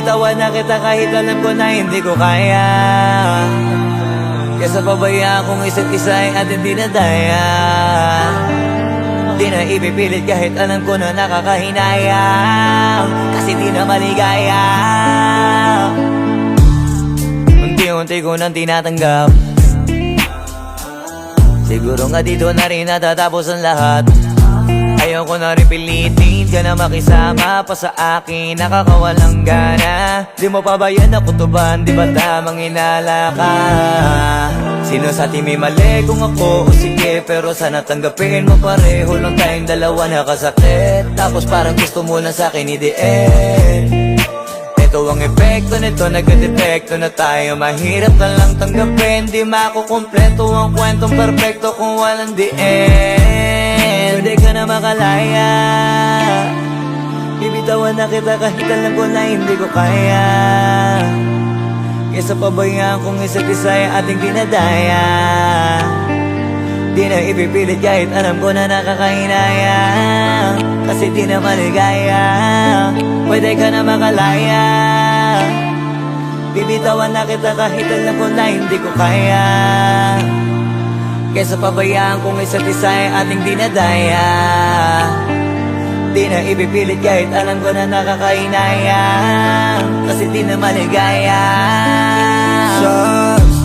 Bibitawan na kita kahit alam ko na hindi ko kaya. Kesa pabayaan kung isa't isa ay ating dinadaya. Di na ipipilit kahit alam ko na nakakahinayang, kasi di na maligaya. Unti-unti ko nang tinatanggap, siguro nga dito na rin natatapos ang lahat. Ayaw ko na rin pilitin ka na makisama pa sa akin, nakakawalang gana. Di mo pa ba yan nakutuban, di ba tamang inala ka? Sino sa atin may mali kung ako o sige, pero sana tanggapin mo pareho lang tayong dalawa nakasakit. Tapos parang gusto mo na sa akin i-end. Ito ang epekto nito, nagka-depekto na tayo. Mahirap na lang tanggapin, di makukumpleto ang kwentong perfecto kung walang the end. Pwede ka na makalaya, bibitawan na kita kahit alam ko na hindi ko kaya. Kesa pabayaan kung isa't isa ay ating dinadaya. Di na ipipilit kahit alam ko na nakakahinayang, kasi di na maligaya. Pwede ka na makalaya, bibitawan na kita kahit alam ko na hindi ko kaya. Kesa pabayaan kung isa't isa ay ating dinadaya. Di na ipipilit kahit alam ko na nakakahinayang, kasi di na maligaya. Shucks,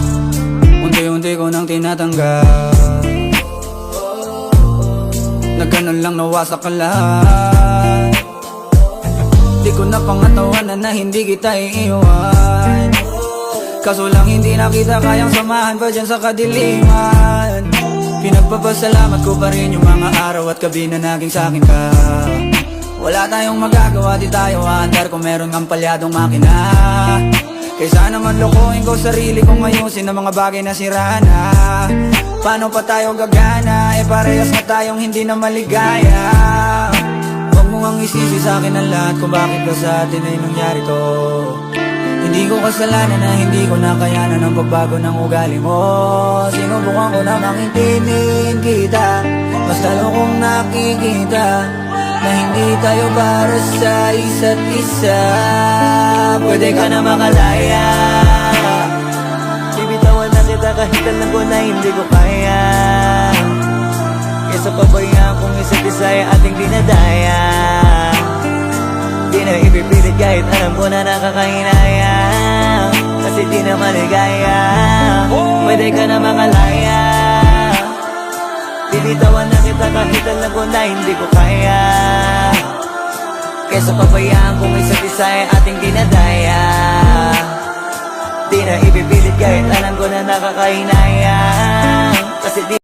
unti-unti ko nang tinatanggap, na ganun lang nawasak ka lahat. Di ko na pangatawanan na hindi kita iiwan, kaso lang hindi na kita kayang samahan pa dyan sa kadiliman. Pinagpapasalamat ko pa rin yung mga araw at gabi na naging sa'kin ka. Wala tayong magagawa, di tayo aandar kung meron kang palyadong makina. Kaysa naman lokohin ko sarili kong ayusin ang mga bagay na sira na. Paano pa tayo gagana, parehas na tayong hindi na maligaya. Huwag mo ngang isisi sa'kin ang lahat kung bakit ba sa atin ay nangyari to. Hindi ko kasalanan na hindi ko nakayanan ang pagbago ng ugali mo. Sinubukan ko namang intindihin kita, basta lang kong nakikita na hindi tayo para sa isa't isa. Pwede ka na makalaya, bibitawan na kita kahit alam ko na hindi ko kaya. Kesa pabayaan kung isa't isa ay ating dinadaya. Di na ipipilit kahit alam ko na nakakahinayang, kasi di na maligaya. Pwede ka na makalaya, bibitawan na kita kahit alam ko na hindi ko kaya. Kesa pabayaan kung isa't isa ay ating dinadaya. Di na ipipilit kahit alam ko na nakakahinayang, kasi di